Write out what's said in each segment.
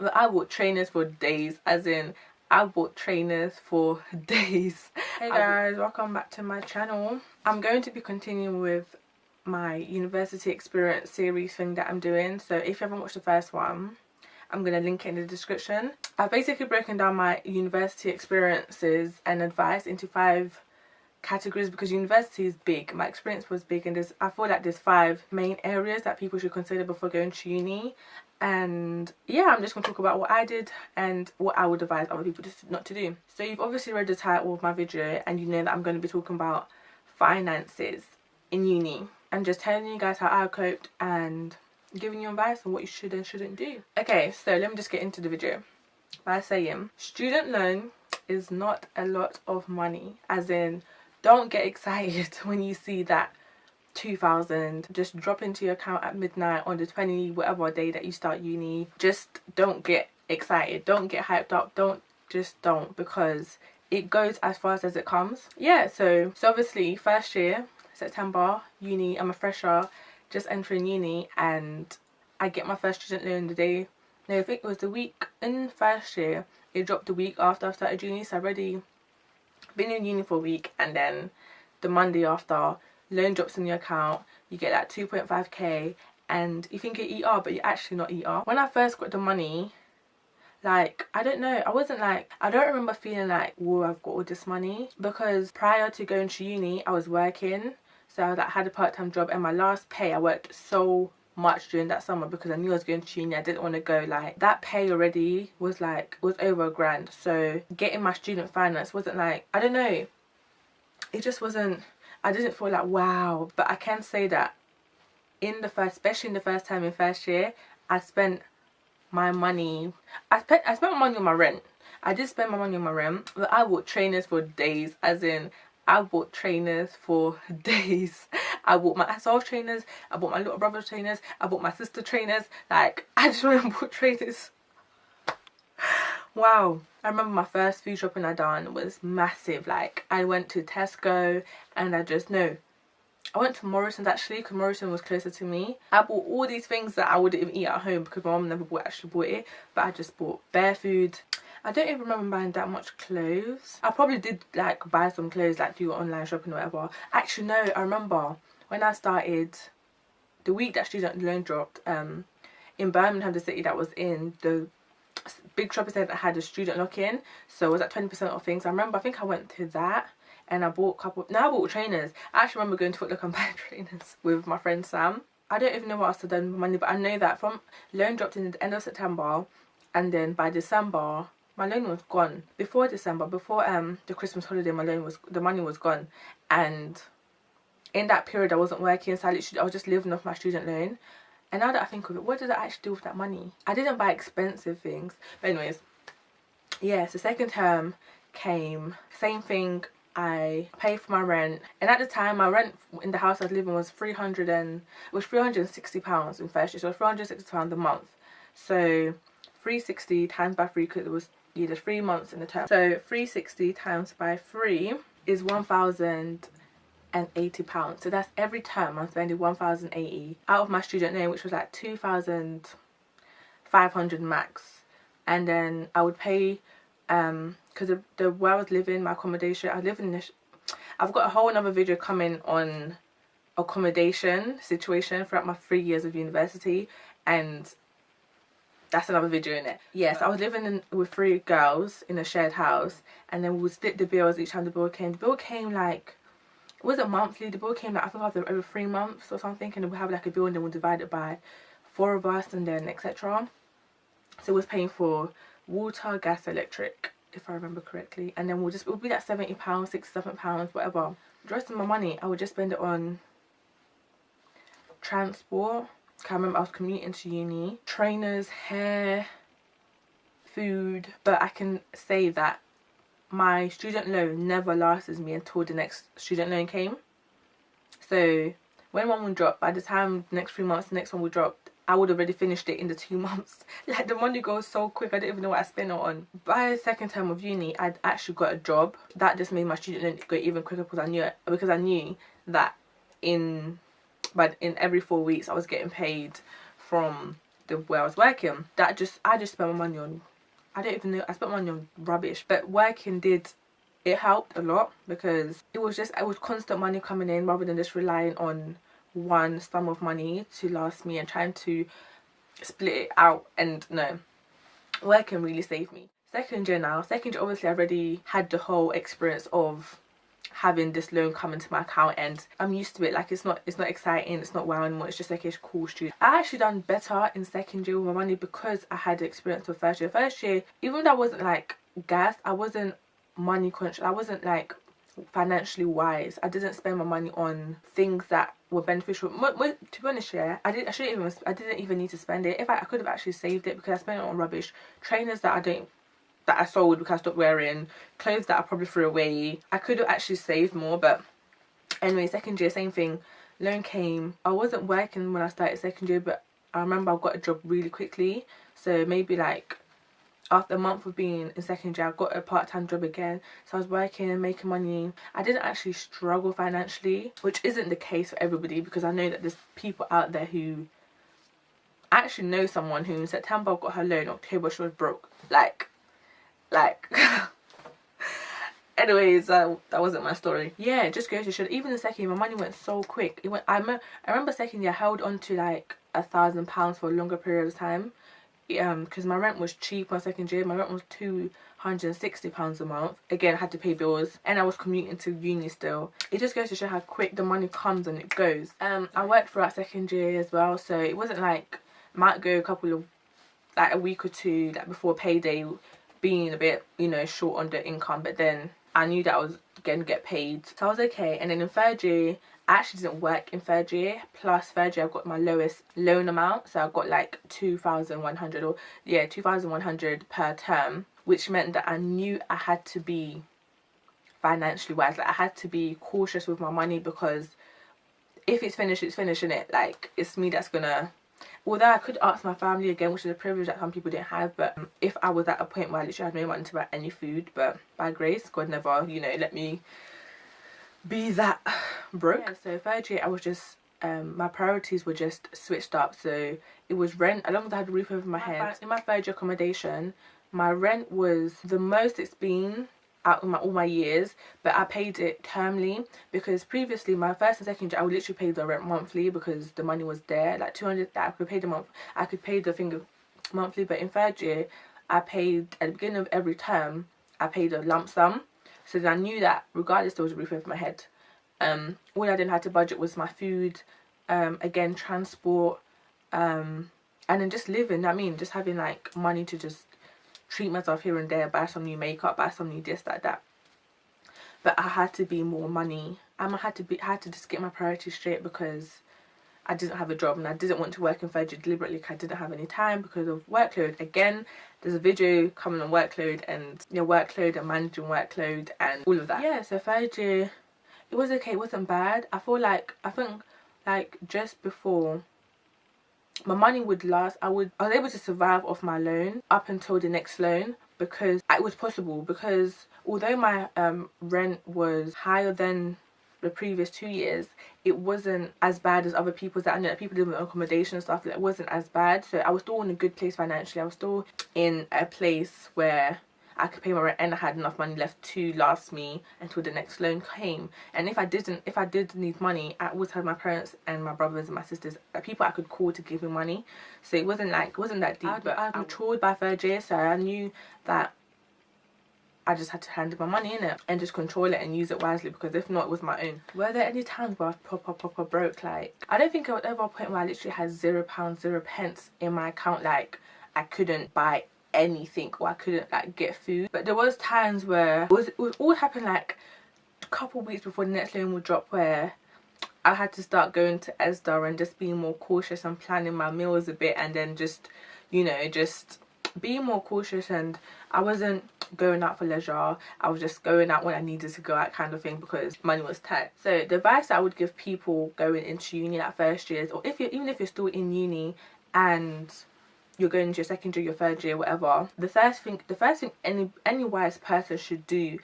But I bought trainers for days, as in I bought trainers for days. Hey guys, welcome back to my channel. I'm going to be continuing with my university experience series thing that I'm doing. So if you haven't watched the first one, I'm going to link it in the description. I've basically broken down my university experiences and advice into 5 categories because university is big. My experience was big, and I feel like there's 5 main areas that people should consider before going to uni. And yeah, I'm just going to talk about what I did and what I would advise other people just not to do. So you've obviously read the title of my video and you know that I'm going to be talking about finances in uni and just telling you guys how I coped and giving you advice on what you should and shouldn't do. Okay, so let me just get into the video by saying student loan is not a lot of money, as in don't get excited when you see that 2,000 just drop into your account at midnight on the 20 whatever day that you start uni. Just don't get excited, don't get hyped up, don't, because it goes as fast as it comes. Yeah, so obviously first year, September, uni, I'm a fresher just entering uni, and I get my first student loan the day, no, I think it was the week in first year. It dropped the week after I started uni, so I've already been in uni for a week, and then the Monday after, loan drops in your account, you get like 2.5k, and you think you're ER, but you're actually not ER. When I first got the money, like, I don't know, I don't remember feeling like, whoa, I've got all this money, because prior to going to uni, I was working. So I had a part-time job, and my last pay, I worked so much during that summer because I knew I was going to uni. I didn't want to go. Like, that pay already was like, it was over £1,000. So getting my student finance wasn't like, I don't know, it just wasn't, I didn't feel like wow. But I can say that especially in the first time in first year, I spent my money, I spent my money on my rent. I did spend my money on my rent, but I bought trainers for days, as in I bought trainers for days. I bought my self trainers, I bought my little brother's trainers, I bought my sister trainers. Like, I just went and bought trainers. Wow. I remember my first food shopping I done was massive. Like, I went to Tesco, and I went to Morrison's actually, because Morrison was closer to me. I bought all these things that I wouldn't even eat at home because my mum never actually bought it, but I just bought bare food. I don't even remember buying that much clothes. I probably did like buy some clothes, like do online shopping or whatever. Actually no, I remember when I started, the week that student loan dropped, in Birmingham, the city that was in, the big shopping centre had a student lock-in, so it was like 20% off things. I think I went to that and I bought I bought trainers. I actually remember going to Foot Locker and buying trainers with my friend Sam. I don't even know what else I've done with money, but I know that from loan dropped in the end of September, and then by December my loan was gone. Before December, before the Christmas holiday, the money was gone, and in that period I wasn't working, so I was just living off my student loan. And now that I think of it, what did I actually do with that money? I didn't buy expensive things. But anyways, yeah, so second term came, same thing. I paid for my rent, and at the time my rent in the house I was living was £360 in first year, so £360 a month. So 360 times by 3, because it was there's 3 months in the term, so 360 times by 3 is £1,080. So that's every term I'm spending £1,080 out of my student loan, which was like 2,500 max. And then I would pay because where I was living, my accommodation, I've got a whole another video coming on accommodation situation throughout my 3 years of university, and that's another video in it. Yes, I was living with 3 girls in a shared house, and then we would split the bills each time the bill came. The bill came like, it wasn't monthly, the bill came like, I think after over 3 months or something, and then we have like a bill and then we'll divide it by 4 of us, and then etc. So it was paying for water, gas, electric, if I remember correctly, and then it would be like £70, £67, whatever. The rest of my money I would just spend it on transport. I remember I was commuting to uni, trainers, hair, food. But I can say that my student loan never lasted me until the next student loan came. So when one would drop, by the time the next 3 months the next one would drop, I would have already finished it in the 2 months. Like, the money goes so quick, I don't even know what I spent it on. By the second term of uni, I'd actually got a job. That just made my student loan go even quicker, because I knew that in every 4 weeks I was getting paid from where I was working. I just spent my money on, I don't even know, I spent money on rubbish. But working it helped a lot, because it was constant money coming in rather than just relying on one sum of money to last me and trying to split it out. And no, working really saved me. Second year, obviously I already had the whole experience of having this loan come into my account, and I'm used to it. Like, it's not exciting, it's not wow anymore, it's just like, it's cool student. I actually done better in second year with my money because I had the experience of first year. First year, even though I wasn't like gassed, I wasn't money conscious, I wasn't like financially wise. I didn't spend my money on things that were beneficial. To be honest, yeah, I didn't even need to spend it. If I could have actually saved it, because I spent it on rubbish, trainers that I sold because I stopped wearing, clothes that I probably threw away. I could have actually saved more. But anyway, second year, same thing. Loan came. I wasn't working when I started second year, but I remember I got a job really quickly. So maybe like after a month of being in second year, I got a part-time job again. So I was working and making money. I didn't actually struggle financially, which isn't the case for everybody, because I know that there's people out there who... I actually know someone who in September got her loan, October she was broke. Like anyways, that wasn't my story. Yeah, it just goes to show, even the second year, my money went so quick. I remember second year I held on to like £1,000 for a longer period of time, because my rent was cheap on second year. My rent was £260 a month. Again, I had to pay bills and I was commuting to uni still. It just goes to show how quick the money comes and it goes. I worked throughout second year as well, so it wasn't like, might go a week or two like before payday, being a bit, you know, short on the income, but then I knew that I was gonna get paid, so I was okay. And then in third year, I actually didn't work in third year. Plus third year I got my lowest loan amount, so I got like 2,100, or yeah, 2,100 per term, which meant that I knew I had to be financially wise. Like, I had to be cautious with my money, because if it's finished, it's finished, innit? Like, it's me that's gonna... Although I could ask my family again, which is a privilege that some people didn't have, but if I was at a point where I literally had no money to buy any food, but by grace, God never, you know, let me be that broke. Yeah, so third year I was just, my priorities were just switched up. So it was rent, as long as I had a roof over my head. In my third year accommodation, my rent was the most it's been out of all my years, but I paid it termly, because previously my first and second year I would literally pay the rent monthly, because the money was there, like 200 that I could pay the month, I could pay the thing monthly. But in third year I paid at the beginning of every term, I paid a lump sum, so that I knew that regardless there was a roof over my head. All I didn't have to budget was my food, again transport, and then just living. I mean, just having like money to just treat myself here and there, buy some new makeup, buy some new this, that. But I had to be more money. I had to just get my priorities straight, because I didn't have a job and I didn't want to work in third year deliberately, because I didn't have any time because of workload. Again, there's a video coming on workload, and your workload and managing workload and all of that. Yeah, so third year, it was okay, it wasn't bad. I think like just before, my money would last. I was able to survive off my loan up until the next loan, because it was possible. Because although my rent was higher than the previous 2 years, it wasn't as bad as other people's. That I know that people live with accommodation and stuff, it wasn't as bad. So I was still in a good place financially. I was still in a place where I could pay my rent and I had enough money left to last me until the next loan came. And if I did need money, I always had my parents and my brothers and my sisters, people I could call to give me money. So it wasn't that deep. But I matured by third year, so I knew that I just had to handle my money in it and just control it and use it wisely, because if not, it was my own. Were there any times where I was proper broke? Like, I don't think I was ever a point where I literally had £0, 0 pence in my account. Like, I couldn't buy anything, or I couldn't like get food. But there was times where it would all happen like a couple weeks before the next loan would drop, where I had to start going to AppStore and just being more cautious and planning my meals a bit, and then just, you know, just being more cautious. And I wasn't going out for leisure, I was just going out when I needed to go out, kind of thing, because money was tight. So the advice I would give people going into uni, like first years, or even if you're still in uni and you're going into your second year, your third year, whatever, the first thing any wise person should do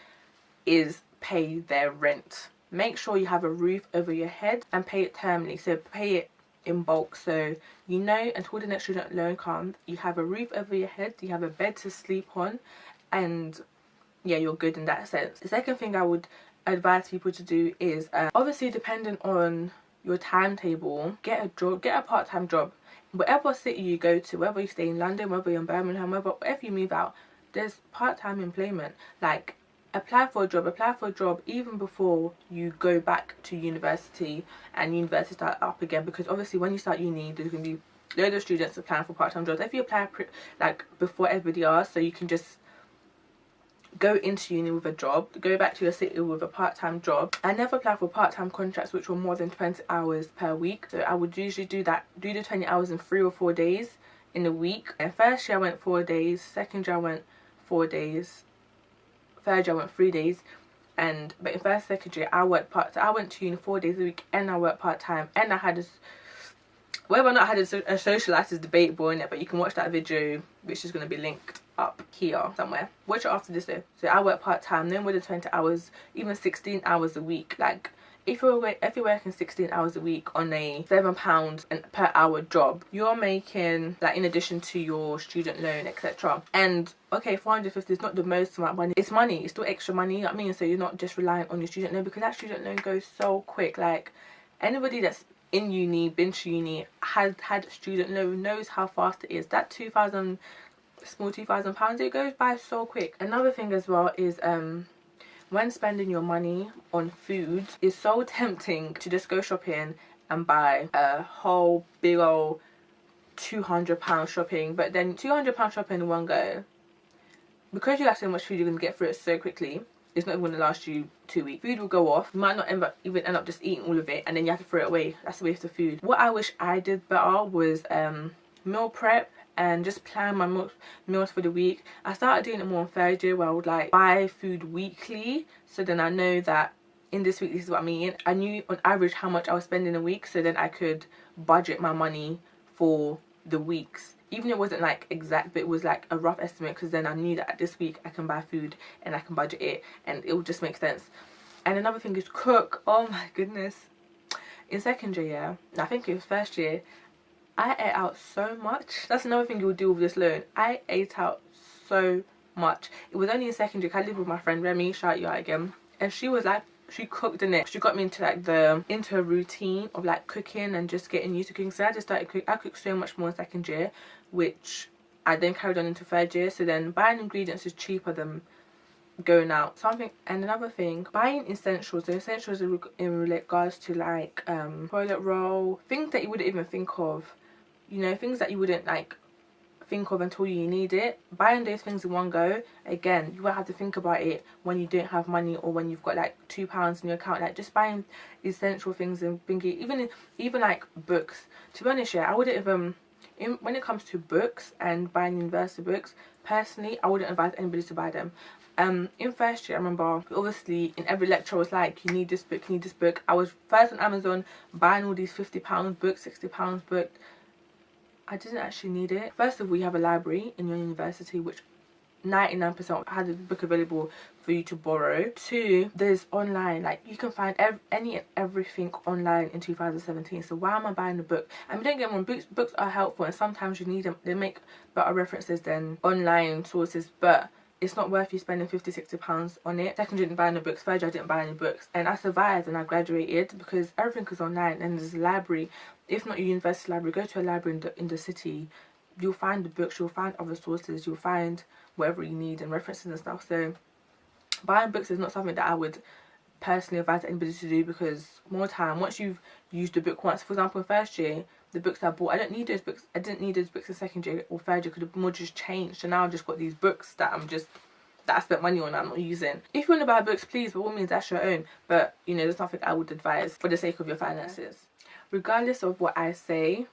is pay their rent. Make sure you have a roof over your head and pay it termly. So pay it in bulk, so you know until the next student loan comes, you have a roof over your head, you have a bed to sleep on, and yeah, you're good in that sense. The second thing I would advise people to do is obviously, depending on your timetable, get a job, get a part-time job. Whatever city you go to, whether you stay in London, whether you're in Birmingham, wherever you move out, there's part-time employment. Like, apply for a job even before you go back to university and university start up again, because obviously when you start uni, there's going to be loads of students applying for part-time jobs. If you apply like before everybody else, so you can just go into uni with a job, go back to your city with a part-time job. I never applied for part-time contracts which were more than 20 hours per week, so I would usually do the 20 hours in 3 or 4 days in a week. And first year I went 4 days, second year I went 4 days, third year I went 3 days. But in first, second year I went I went to uni 4 days a week, and I worked part-time, and I had this, whether or not I had a social life is debatable in it, but you can watch that video, which is going to be linked up here somewhere. Watch it after this though. So I work part-time, no more than 20 hours, even 16 hours a week. Like, if you're working 16 hours a week on a £7 per hour job, you're making, like, in addition to your student loan, etc. And okay, 450 is not the most amount of money. It's money, it's still extra money, you know what I mean? So you're not just relying on your student loan, because that student loan goes so quick. Like, anybody that's in uni, been to uni, has had student loan, knows how fast it is. That small £2,000, it goes by so quick. Another thing as well is when spending your money on food, it's so tempting to just go shopping and buy a whole big old £200 shopping, but then £200 shopping in one go, because you have so much food, you're going to get through it so quickly. It's not even going to last you 2 weeks. Food will go off. You might not even end up just eating all of it, and then you have to throw it away. That's a waste of food. What I wish I did better was meal prep and just plan my meals for the week. I started doing it more in third year, where I would like buy food weekly, so then I know that in this week this is what I'm eating. I knew on average how much I was spending a week, so then I could budget my money for the weeks. Even if it wasn't like exact, but it was like a rough estimate, because then I knew that this week I can buy food and I can budget it, and it will just make sense. And another thing is cook. Oh my goodness. In second year, yeah, I think it was first year, I ate out so much. That's another thing you'll do with this loan. I ate out so much. It was only in second year, I lived with my friend Remy, shout you out again, and she was like, she cooked in it. She got me into like into a routine of like cooking and just getting used to cooking. So I just started cooking. I cooked so much more in second year, which I then carried on into third year. So then buying ingredients is cheaper than going out. And another thing, buying essentials. So essentials in regards to like toilet roll, things that you wouldn't even think of, you know, things that you wouldn't like think of until you need it. Buying those things in one go, again, you won't have to think about it when you don't have money, or when you've got like £2 in your account. Like, just buying essential things and thinking, even like books. To be honest, yeah, I wouldn't even, when it comes to books and buying university books, personally, I wouldn't advise anybody to buy them. In first year, I remember, obviously in every lecture was like, you need this book, you need this book. I was first on Amazon buying all these £50 books, £60 books. I didn't actually need it. First of all, you have a library in your university, which 99% had a book available for you to borrow. 2, there's online, like you can find any and everything online in 2017. So why am I buying a book? I mean, don't get me wrong, books are helpful, and sometimes you need them. They make better references than online sources, but it's not worth you spending £50–60 on it. Second year, I didn't buy any books. Third year, I didn't buy any books, and I survived and I graduated because everything is online, and there's a library. If not your university library, go to a library in the city. You'll find the books, you'll find other sources, you'll find whatever you need and references and stuff. So buying books is not something that I would personally advise anybody to do, because more time, once you've used the book once, for example in first year, the books I bought, I didn't need those books in second year or third year, because the more just changed. So now I've just got these books that I spent money on, I'm not using. If you want to buy books, please, by all means, that's your own, but you know, there's nothing I would advise for the sake of your finances. Regardless of what I say,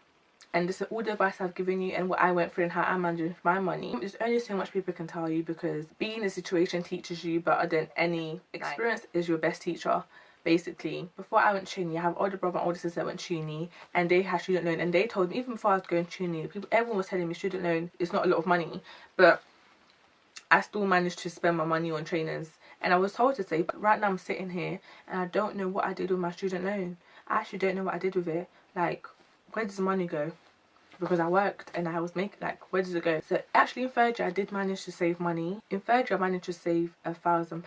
and this is all the advice I've given you and what I went through and how I'm managing my money, there's only so much people can tell you, because being in a situation teaches you better than any experience is your best teacher. Basically, before I went to uni, I have older brother and older sister that went to uni, and they had student loan, and they told me, even before I was going to uni, everyone was telling me student loan is not a lot of money, but I still managed to spend my money on trainers. And I was told to say, but right now I'm sitting here and I don't know what I did with my student loan. I actually don't know what I did with it. Like, where does the money go? Because I worked and I was making, like, where does it go? So actually in third year I did manage to save money. In third year I managed to save £1,000.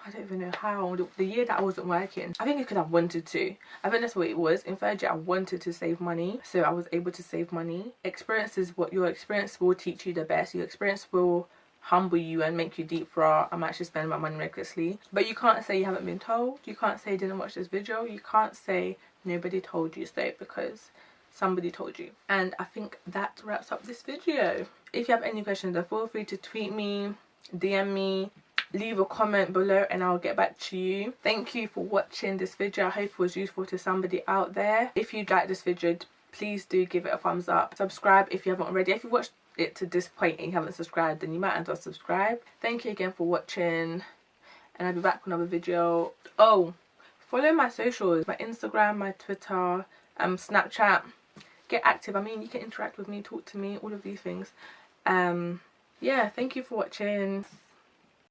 I don't even know how. The year that I wasn't working, I think it's because I wanted to. I think that's what it was. In third year I wanted to save money, so I was able to save money. Experience is what your experience will teach you the best. Your experience will humble you and make you deeper. I'm actually spending my money recklessly, but you can't say you haven't been told. You can't say you didn't watch this video. You can't say nobody told you so, because somebody told you. And I think that wraps up this video. If you have any questions, then feel free to tweet me, DM me, leave a comment below, and I'll get back to you. Thank you for watching this video. I hope it was useful to somebody out there. If you like this video, please do give it a thumbs up. Subscribe if you haven't already. If you watched it to this point and you haven't subscribed, then you might as well subscribe. Thank you again for watching, and I'll be back with another video. Oh, follow my socials, my Instagram, my Twitter, Snapchat. Get active. I mean, you can interact with me, talk to me, all of these things. Yeah, thank you for watching.